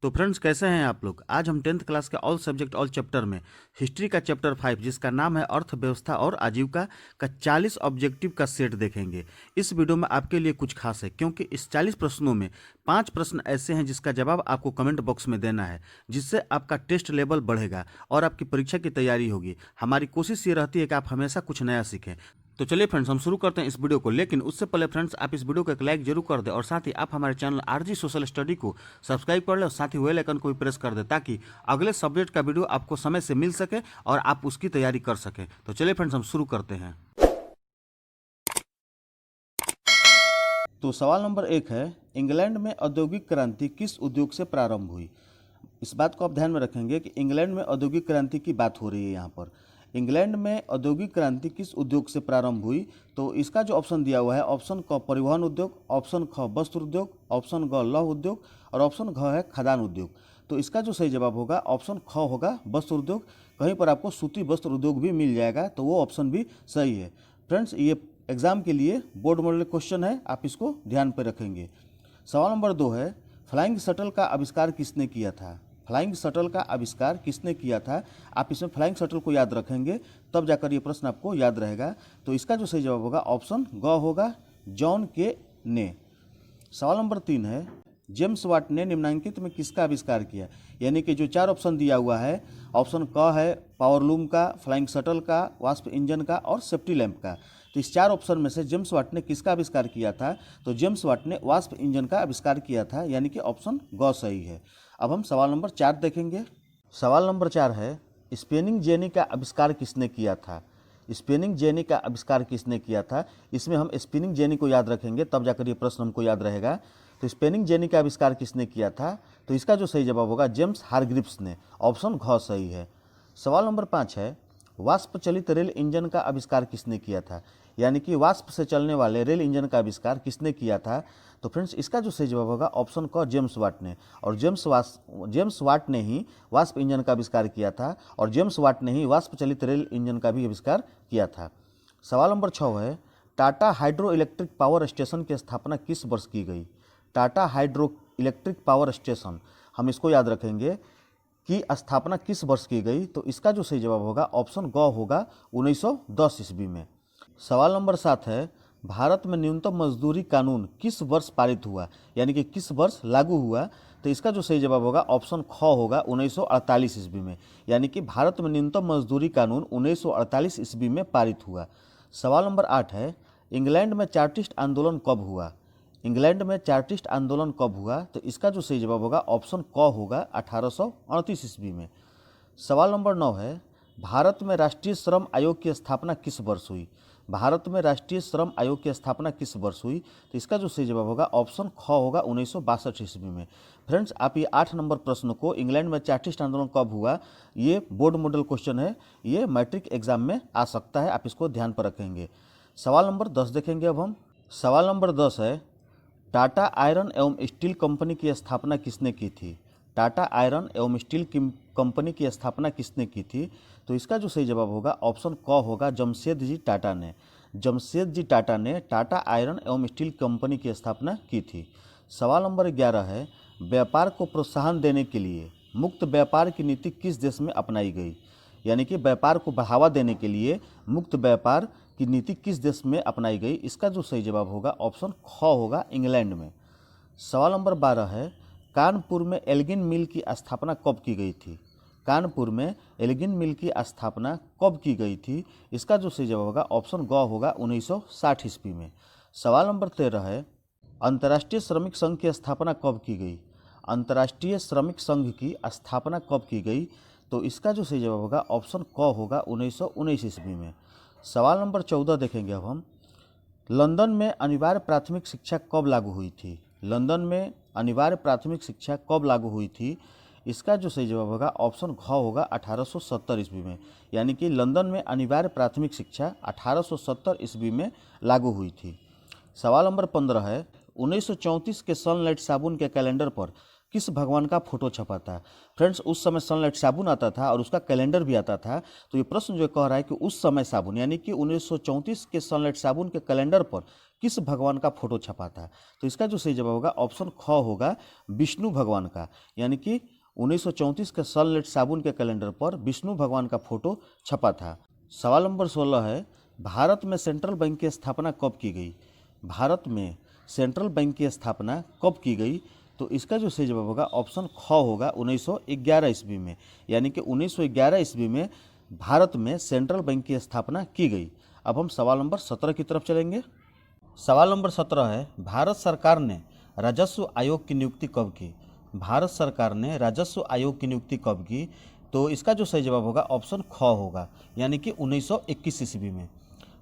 तो फ्रेंड्स, कैसे हैं आप लोग। आज हम 10th क्लास के ऑल सब्जेक्ट ऑल चैप्टर में हिस्ट्री का चैप्टर 5 जिसका नाम है अर्थव्यवस्था और आजीविका का 40 ऑब्जेक्टिव का सेट देखेंगे। इस वीडियो में आपके लिए कुछ खास है क्योंकि इस 40 प्रश्नों में 5 प्रश्न ऐसे हैं जिसका जवाब आपको कमेंट बॉक्स में देना है, जिससे आपका टेस्ट लेवल बढ़ेगा और आपकी परीक्षा की तैयारी होगी। हमारी कोशिश ये रहती है कि आप हमेशा कुछ नया सीखें। तो चलिए फ्रेंड्स, हम शुरू करते हैं इस वीडियो को। लेकिन उससे पहले फ्रेंड्स, आप इस वीडियो को एक लाइक जरूर कर दें और साथ ही आप हमारे चैनल आरजी सोशल स्टडी को सब्सक्राइब कर लें और साथ ही बेल आइकन को भी प्रेस कर दें ताकि अगले सब्जेक्ट का वीडियो आपको समय से मिल सके और आप उसकी तैयारी कर सकें। तो चलिए फ्रेंड्स, हम शुरू करते हैं। तो सवाल नंबर 1 है, इंग्लैंड में औद्योगिक क्रांति किस उद्योग से प्रारंभ हुई। इस बात को आप ध्यान में रखेंगे कि इंग्लैंड में औद्योगिक क्रांति की बात हो रही है। यहाँ पर इंग्लैंड में औद्योगिक क्रांति किस उद्योग से प्रारंभ हुई, तो इसका जो ऑप्शन दिया हुआ है, ऑप्शन क परिवहन उद्योग, ऑप्शन ख वस्त्र उद्योग, ऑप्शन ग लौह उद्योग और ऑप्शन घ है खदान उद्योग। तो इसका जो सही जवाब होगा ऑप्शन ख होगा, वस्त्र उद्योग। कहीं पर आपको सूती वस्त्र उद्योग भी मिल जाएगा, तो वो ऑप्शन भी सही है। फ्रेंड्स, ये एग्जाम के लिए बोर्ड मॉडल क्वेश्चन है, आप इसको ध्यान पर रखेंगे। सवाल नंबर 2 है, फ्लाइंग शटल का आविष्कार किसने किया था। फ्लाइंग शटल का आविष्कार किसने किया था। आप इसमें फ्लाइंग शटल को याद रखेंगे तब जाकर ये प्रश्न आपको याद रहेगा। तो इसका जो सही जवाब होगा ऑप्शन ग होगा, जॉन के ने। सवाल नंबर 3 है, जेम्स वाट ने निम्नलिखित में किसका आविष्कार किया। यानी कि जो 4 ऑप्शन दिया हुआ है, ऑप्शन क है पावरलूम का, फ्लाइंग शटल का, वास्प इंजन का और सेफ्टी लैंप का। तो इस 4 ऑप्शन में से जेम्स वाट ने किसका आविष्कार किया था, तो जेम्स वाट ने वास्प इंजन का आविष्कार किया था, यानी कि ऑप्शन ग सही है। अब हम सवाल नंबर 4 देखेंगे। सवाल नंबर 4 है, स्पेनिंग जेनी का आविष्कार किसने किया था। स्पेनिंग जेनी का आविष्कार किसने किया था। इसमें हम स्पिनिंग जेनी को याद रखेंगे तब जाकर ये प्रश्न हमको याद रहेगा। तो स्पेनिंग जेनी का आविष्कार किसने किया था, तो इसका जो सही जवाब होगा जेम्स हारग्रिप्स ने, ऑप्शन घ सही है। सवाल नंबर 5 है, वाष्प चलित रेल इंजन का आविष्कार किसने किया था। यानी कि वाष्प से चलने वाले रेल इंजन का आविष्कार किसने किया था। तो फ्रेंड्स, इसका जो सही जवाब होगा ऑप्शन क जेम्स वाट ने। और जेम्स वाट ने ही वाष्प इंजन का आविष्कार किया था और जेम्स वाट ने ही वाष्प चलित रेल इंजन का भी आविष्कार किया था। सवाल नंबर 6 है, Tata hydro electric power station की स्थापना किस वर्ष की गई। Tata hydro electric power station, हम इसको याद रखेंगे कि स्थापना किस वर्ष की गई। तो इसका जो सही जवाब होगा ऑप्शन ग होगा, 1910 ईस्वी में। सवाल नंबर 7 है, भारत में न्यूनतम मजदूरी कानून किस वर्ष पारित हुआ, यानी कि किस वर्ष लागू हुआ। तो इसका जो सही जवाब होगा ऑप्शन ख होगा, 1948 ईस्वी में। यानी कि भारत में न्यूनतम मजदूरी कानून 1948 ईस्वी में पारित हुआ। सवाल नंबर 8 है, इंग्लैंड में चार्टिस्ट आंदोलन कब हुआ। इंग्लैंड में चार्टिस्ट आंदोलन कब हुआ, तो इसका जो सही जवाब होगा ऑप्शन क होगा, 1838 ईस्वी में। सवाल नंबर 9 है, भारत में राष्ट्रीय श्रम आयोग की स्थापना किस वर्ष हुई। भारत में राष्ट्रीय श्रम आयोग की स्थापना किस वर्ष हुई, तो इसका जो सही जवाब होगा ऑप्शन ख होगा, 1962 ईस्वी में। फ्रेंड्स, आप ये 8 नंबर प्रश्न को, इंग्लैंड में चार्टिस्ट आंदोलन कब हुआ, ये बोर्ड मॉडल क्वेश्चन है, ये मैट्रिक एग्जाम में आ सकता है, आप इसको ध्यान पर रखेंगे। सवाल नंबर 10 देखेंगे अब हम। सवाल नंबर 10 है, टाटा आयरन एवं स्टील कंपनी की स्थापना किसने की थी। टाटा आयरन एवं स्टील कंपनी की स्थापना किसने की थी, तो इसका जो सही जवाब होगा ऑप्शन क होगा, जमशेदजी टाटा ने। जमशेदजी टाटा ने टाटा आयरन एवं स्टील कंपनी की स्थापना की थी। सवाल नंबर 11 है, व्यापार को प्रोत्साहन देने के लिए मुक्त व्यापार की नीति किस देश में अपनाई गई। यानी कि व्यापार को बढ़ावा देने के लिए मुक्त व्यापार की नीति किस देश में अपनाई गई। इसका जो सही जवाब होगा ऑप्शन ख होगा, इंग्लैंड में। सवाल नंबर 12 है, कानपुर में एल्गिन मिल की स्थापना कब की गई थी। कानपुर में एल्गिन मिल की स्थापना कब की गई थी। इसका जो सही जवाब होगा ऑप्शन ग होगा, 1960 ईस्वी में। सवाल नंबर 13 है, अंतर्राष्ट्रीय श्रमिक संघ की स्थापना कब की गई। अंतर्राष्ट्रीय श्रमिक संघ की स्थापना कब की गई, तो इसका जो सही जवाब होगा ऑप्शन क होगा, 1919 ईस्वी में। सवाल नंबर 14 देखेंगे अब हम। लंदन में अनिवार्य प्राथमिक शिक्षा कब लागू हुई थी। लंदन में अनिवार्य प्राथमिक शिक्षा कब लागू हुई थी। इसका जो सही जवाब होगा ऑप्शन घ होगा, 1870 ईस्वी में। यानी कि लंदन में अनिवार्य प्राथमिक शिक्षा 1870 ईस्वी में लागू हुई थी। सवाल नंबर 15 है, 1934 के सनलाइट साबुन के कैलेंडर पर किस भगवान का फोटो छपा था? फ्रेंड्स, उस समय सनलाइट साबुन आता था और उसका कैलेंडर भी आता था। तो ये प्रश्न जो कह रहा है कि उस समय साबुन यानी कि 1934 के सनलाइट साबुन के कैलेंडर पर किस भगवान का फोटो छपा था? तो इसका जो सही जवाब होगा ऑप्शन ख होगा, विष्णु भगवान का। यानी कि 1934 के सनलाइट साबुन के कैलेंडर पर विष्णु भगवान का फोटो छपा था। सवाल नंबर 16 है, भारत में सेंट्रल बैंक की स्थापना कब की गई? भारत में सेंट्रल बैंक की स्थापना कब की गई? तो इसका जो सही जवाब होगा ऑप्शन ख होगा, 1911 ईस्वी में। यानी कि 1911 ईस्वी में भारत में सेंट्रल बैंक की स्थापना की गई। अब हम सवाल नंबर 17 की तरफ चलेंगे। सवाल नंबर 17 है, भारत सरकार ने राजस्व आयोग की नियुक्ति कब की? भारत सरकार ने राजस्व आयोग की नियुक्ति कब की? तो इसका जो सही जवाब होगा ऑप्शन ख होगा, यानी कि 1921 ईस्वी में।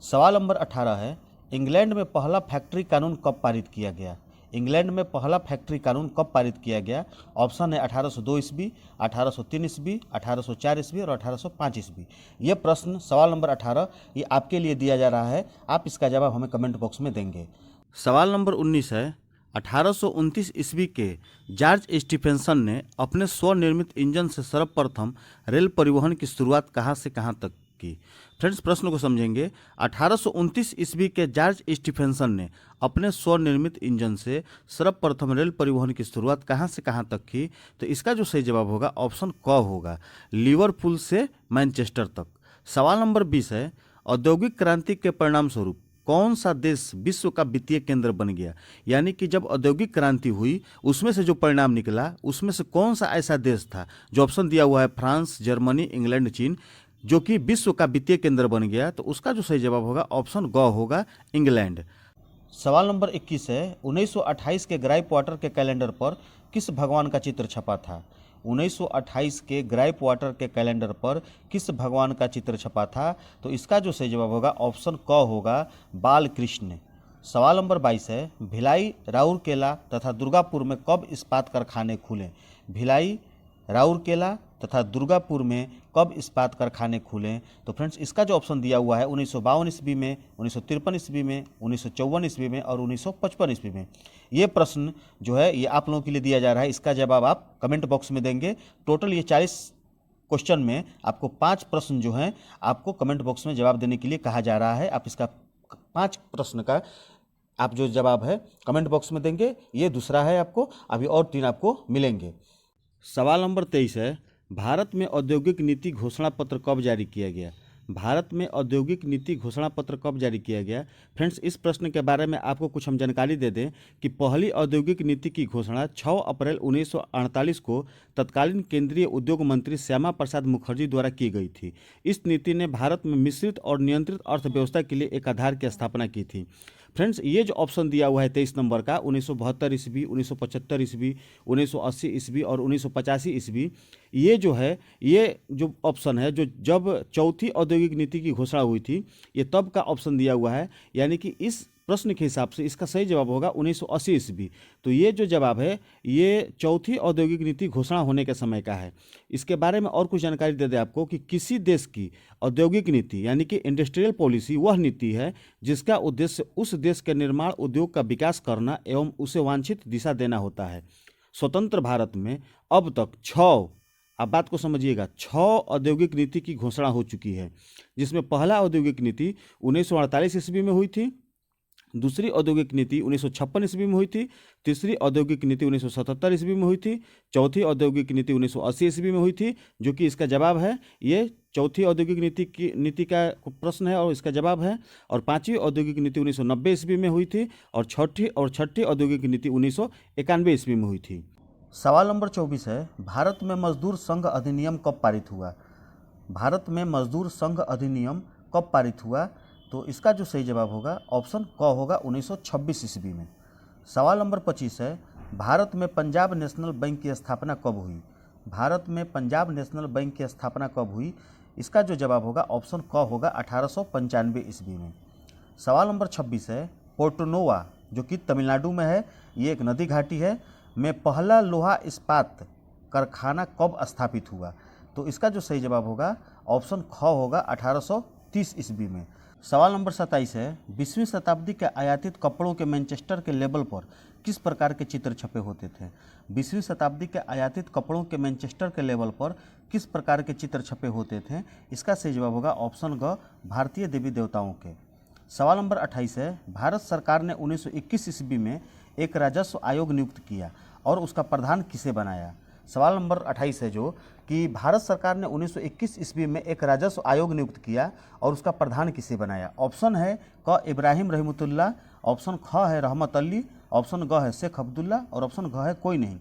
सवाल नंबर 18 है, इंग्लैंड में पहला फैक्ट्री कानून कब पारित किया गया? इंग्लैंड में पहला फैक्ट्री कानून कब पारित किया गया? ऑप्शन है 1802 ईस्वी, 1803 ईस्वी, 1804 ईस्वी और 1805 ईस्वी। ये प्रश्न सवाल नंबर 18 ये आपके लिए दिया जा रहा है, आप इसका जवाब हमें कमेंट बॉक्स में देंगे। सवाल नंबर 19 है, 1829 ईस्वी के जॉर्ज स्टीफेंसन ने अपने स्वनिर्मित इंजन से सर्वप्रथम रेल परिवहन की शुरुआत कहाँ से कहाँ तक की? फ्रेंड्स, प्रश्न को समझेंगे। 1829 ईस्वी के जॉर्ज स्टीफेंसन ने अपने स्वनिर्मित इंजन से सर्वप्रथम रेल परिवहन की शुरुआत कहाँ से कहाँ तक की? तो इसका जो सही जवाब होगा ऑप्शन क होगा, लिवरपूल से मैनचेस्टर तक। सवाल नंबर 20 है, औद्योगिक क्रांति के परिणाम स्वरूप कौन सा देश विश्व का वित्तीय केंद्र बन गया? यानी कि जब औद्योगिक क्रांति हुई उसमें से जो परिणाम निकला उसमें से कौन सा ऐसा देश था? जो ऑप्शन दिया हुआ है फ्रांस, जर्मनी, इंग्लैंड, चीन, जो कि विश्व का वित्तीय केंद्र बन गया। तो उसका जो सही जवाब होगा ऑप्शन ग होगा, इंग्लैंड। सवाल नंबर 21 है, 1928 के ग्राइप वाटर के कैलेंडर पर किस भगवान का चित्र छपा था? 1928 के ग्राइप वाटर के कैलेंडर पर किस भगवान का चित्र छपा था? तो इसका जो सही जवाब होगा ऑप्शन क होगा, बाल कृष्ण। सवाल नंबर 22 है, भिलाई, राउरकेला तथा दुर्गापुर में कब इस्पात कारखाने खुले? भिलाई, राउरकेला तथा दुर्गापुर में कब इस्पात कारखाने खुले? तो फ्रेंड्स, इसका जो ऑप्शन दिया हुआ है 1952 ईस्वी में, 1953 ईस्वी में, 1954 ईस्वी में और 1955 ईस्वी में। ये प्रश्न जो है ये आप लोगों के लिए दिया जा रहा है, इसका जवाब आप कमेंट बॉक्स में देंगे। टोटल ये 40 क्वेश्चन में आपको 5 प्रश्न जो हैं आपको कमेंट बॉक्स में जवाब देने के लिए कहा जा रहा है। आप इसका 5 प्रश्न का आप जो जवाब है कमेंट बॉक्स में देंगे। ये दूसरा है, आपको अभी और 3 आपको मिलेंगे। सवाल नंबर 23 है, भारत में औद्योगिक नीति घोषणा पत्र कब जारी किया गया? भारत में औद्योगिक नीति घोषणा पत्र कब जारी किया गया? फ्रेंड्स, इस प्रश्न के बारे में आपको कुछ हम जानकारी दे दें कि पहली औद्योगिक नीति की घोषणा 6 अप्रैल 1948 को तत्कालीन केंद्रीय उद्योग मंत्री श्यामा प्रसाद मुखर्जी द्वारा की गई थी। इस नीति ने भारत में मिश्रित और नियंत्रित अर्थव्यवस्था के लिए एक आधार की स्थापना की थी। फ्रेंड्स, ये जो ऑप्शन दिया हुआ है 23 नंबर का, 1972 ईस्वी, 1975 ईस्वी, 1980 ईस्वी और 1985 ईस्वी, ये जो है ये जो ऑप्शन है जो जब चौथी औद्योगिक नीति की घोषणा हुई थी ये तब का ऑप्शन दिया हुआ है। यानी कि इस प्रश्न के हिसाब से इसका सही जवाब होगा 1980 ईस्वी। तो ये जो जवाब है ये चौथी औद्योगिक नीति घोषणा होने के समय का है। इसके बारे में और कुछ जानकारी दे दें आपको कि किसी देश की औद्योगिक नीति यानी कि इंडस्ट्रियल पॉलिसी वह नीति है जिसका उद्देश्य उस देश के निर्माण उद्योग का विकास करना एवं उसे वांछित दिशा देना होता है। स्वतंत्र भारत में अब तक 6, आप बात को समझिएगा, 6 औद्योगिक नीति की घोषणा हो चुकी है, जिसमें पहला औद्योगिक नीति 1948 ईस्वी में हुई थी, दूसरी औद्योगिक नीति 1956 ईस्वी में हुई थी, तीसरी औद्योगिक नीति 1977 ईस्वी में हुई थी, चौथी औद्योगिक नीति 1980 ईस्वी में हुई थी, जो कि इसका जवाब है। ये चौथी औद्योगिक नीति का प्रश्न है और इसका जवाब है। और पांचवी औद्योगिक नीति 1990 ईस्वी में हुई थी और छठी औद्योगिक नीति 1991 ईस्वी में हुई थी। सवाल नंबर 24 है, भारत में मजदूर संघ अधिनियम कब पारित हुआ? भारत में मजदूर संघ अधिनियम कब पारित हुआ? तो इसका जो सही जवाब होगा ऑप्शन क होगा, 1926 ईस्वी में। सवाल नंबर 25 है, भारत में पंजाब नेशनल बैंक की स्थापना कब हुई? भारत में पंजाब नेशनल बैंक की स्थापना कब हुई? इसका जो जवाब होगा ऑप्शन क होगा, 1895 ईस्वी में। सवाल नंबर 26 है, पोर्टोनोवा जो कि तमिलनाडु में है, ये एक नदी घाटी है, में पहला लोहा इस्पात कारखाना कब स्थापित हुआ? तो इसका जो सही जवाब होगा ऑप्शन ख होगा, 1830 ईस्वी में। सवाल नंबर 27 है, 20वीं शताब्दी के आयातित कपड़ों के मैनचेस्टर के लेबल पर किस प्रकार के चित्र छपे होते थे? 20वीं शताब्दी के आयातित कपड़ों के मैनचेस्टर के लेवल पर किस प्रकार के चित्र छपे होते थे? इसका सही जवाब होगा ऑप्शन ग, भारतीय देवी देवताओं के। सवाल नंबर 28 है, भारत सरकार ने 1921 ईस्वी में एक राजस्व आयोग नियुक्त किया और उसका प्रधान किसे बनाया? सवाल नंबर 28 है जो कि भारत सरकार ने 1921 ईस्वी में एक राजस्व आयोग नियुक्त किया और उसका प्रधान किसे बनाया? ऑप्शन है क, इब्राहिम रहमतुल्लाह, ऑप्शन ख है रहमत अली, ऑप्शन ग है शेख अब्दुल्ला और ऑप्शन घ है कोई नहीं।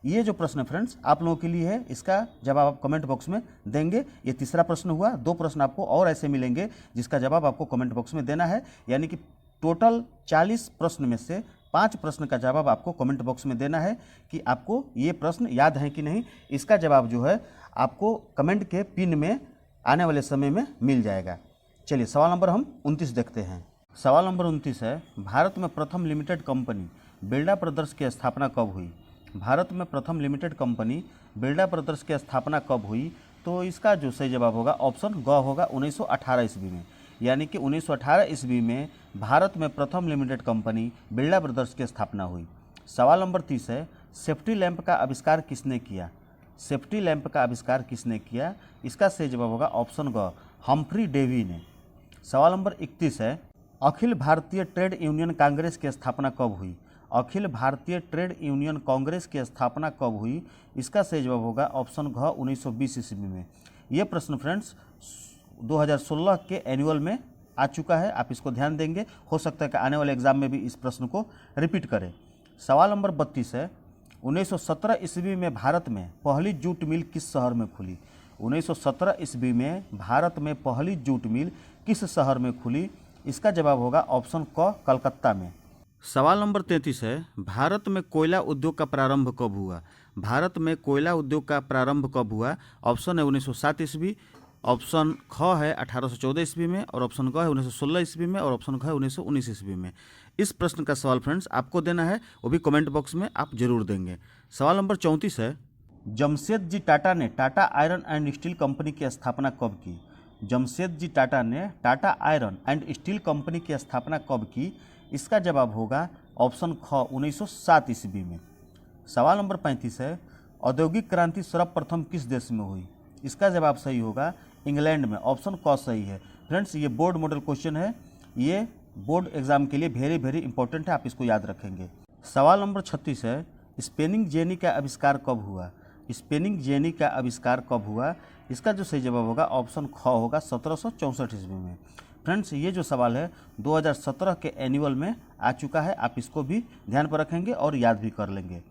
ये जो प्रश्न है फ्रेंड्स आप लोगों के लिए है, इसका जवाब आप कमेंट बॉक्स में देंगे। ये तीसरा प्रश्न हुआ, 2 प्रश्न आपको और ऐसे मिलेंगे जिसका जवाब आपको कमेंट बॉक्स में देना है, यानी कि टोटल 40 प्रश्न में से 5 प्रश्न का जवाब आपको कमेंट बॉक्स में देना है कि आपको ये प्रश्न याद है कि नहीं। इसका जवाब जो है आपको कमेंट के पिन में आने वाले समय में मिल जाएगा। चलिए सवाल नंबर हम 29 देखते हैं। सवाल नंबर 29 है, भारत में प्रथम लिमिटेड कंपनी बिरला ब्रदर्स की स्थापना कब हुई? भारत में प्रथम लिमिटेड कंपनी बिरला ब्रदर्स की स्थापना कब हुई? तो इसका जो सही जवाब होगा ऑप्शन ग होगा 1918 ईस्वी में, यानी कि 1918 ईस्वी में भारत में प्रथम लिमिटेड कंपनी बिरला ब्रदर्स की स्थापना हुई। सवाल नंबर 30 है, सेफ्टी लैंप का आविष्कार किसने किया? सेफ्टी लैंप का आविष्कार किसने किया? इसका सही जवाब होगा ऑप्शन ग, हम्फ्री डेवी ने। सवाल नंबर 31 है, अखिल भारतीय ट्रेड यूनियन कांग्रेस की स्थापना कब हुई? अखिल भारतीय ट्रेड यूनियन कांग्रेस की स्थापना कब हुई? इसका सही जवाब होगा ऑप्शन घ 1920 ईस्वी में। ये प्रश्न फ्रेंड्स 2016 के एनुअल में आ चुका है, आप इसको ध्यान देंगे, हो सकता है कि आने वाले एग्जाम में भी इस प्रश्न को रिपीट करें। सवाल नंबर 32 है, 1917 ईस्वी में भारत में पहली जूट मिल किस शहर में खुली? 1917 ईस्वी में भारत में पहली जूट मिल किस शहर में खुली? इसका जवाब होगा ऑप्शन क, कलकत्ता में। सवाल नंबर 33 है, भारत में कोयला उद्योग का प्रारंभ कब हुआ? भारत में कोयला उद्योग का प्रारंभ कब हुआ? ऑप्शन है 1907 ईस्वी, ऑप्शन ख है 1814 ईस्वी में और ऑप्शन ग है 1916 ईस्वी में और ऑप्शन घ है 1919 ईस्वी में। इस प्रश्न का सवाल फ्रेंड्स आपको देना है, वो भी कमेंट बॉक्स में आप जरूर देंगे। सवाल नंबर 34 है, जमशेदजी टाटा ने Tata iron and steel company की स्थापना कब की? जमशेदजी टाटा ने Tata iron and steel company की स्थापना कब की? इसका जवाब होगा ऑप्शन ख 1907 ईस्वी में। सवाल नंबर 35 है, औद्योगिक क्रांति सर्वप्रथम किस देश में हुई? इसका जवाब सही होगा इंग्लैंड में, ऑप्शन क सही है। फ्रेंड्स ये बोर्ड मॉडल क्वेश्चन है, ये बोर्ड एग्जाम के लिए वेरी इंपॉर्टेंट है, आप इसको याद रखेंगे। सवाल नंबर 36 है, स्पेनिंग जेनी का आविष्कार कब हुआ? स्पेनिंग जेनी का आविष्कार कब हुआ? इसका जो सही जवाब होगा ऑप्शन ख होगा 1764 ईस्वी में। फ्रेंड्स ये जो सवाल है 2017 के एनुअल में आ चुका है, आप इसको भी ध्यान पर रखेंगे और याद भी कर लेंगे।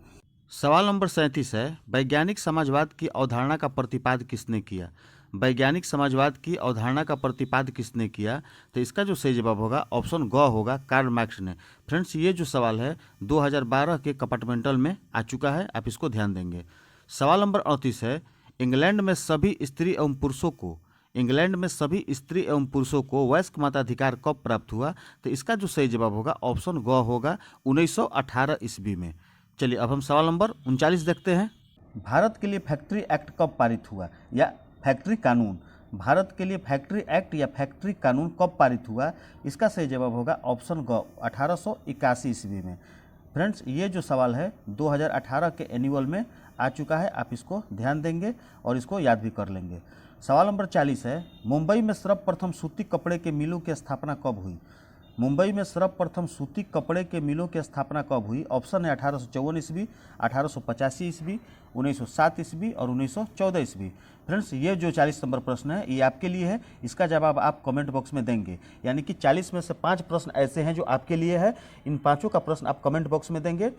सवाल नंबर 37 है, वैज्ञानिक समाजवाद की अवधारणा का प्रतिपाद किसने किया? वैज्ञानिक समाजवाद की अवधारणा का प्रतिपाद किसने किया? तो इसका जो सही जवाब होगा ऑप्शन ग होगा, कार्ल मार्क्स ने। फ्रेंड्स ये जो सवाल है 2012 के कंपार्टमेंटल में आ चुका है, आप इसको ध्यान देंगे। सवाल नंबर 38 है, इंग्लैंड में सभी स्त्री एवं पुरुषों को वयस्क मताधिकार कब प्राप्त हुआ? तो इसका जो सही जवाब होगा ऑप्शन ग होगा 1918 ईस्वी में। चलिए अब हम सवाल नंबर 39 देखते हैं। भारत के लिए फैक्ट्री एक्ट कब पारित हुआ या फैक्ट्री कानून? भारत के लिए फैक्ट्री एक्ट या फैक्ट्री कानून कब पारित हुआ? इसका सही जवाब होगा ऑप्शन ग 1881 ईस्वी में। फ्रेंड्स ये जो सवाल है 2018 के एनुअल में आ चुका है, आप इसको ध्यान देंगे और इसको याद भी कर लेंगे। सवाल नंबर 40 है, मुंबई में सर्वप्रथम सूती कपड़े के मिलों की स्थापना कब हुई? मुंबई में सर्वप्रथम सूती कपड़े के मिलों की स्थापना कब हुई? ऑप्शन है 1854 ईस्वी, 1885 ईस्वी, 1907 ईस्वी और 1914 ईस्वी। फ्रेंड्स ये जो 40 नंबर प्रश्न है ये आपके लिए है, इसका जवाब आप कमेंट बॉक्स में देंगे, यानी कि 40 में से 5 प्रश्न ऐसे हैं जो आपके लिए है, इन पाँचों का प्रश्न आप कमेंट बॉक्स में देंगे।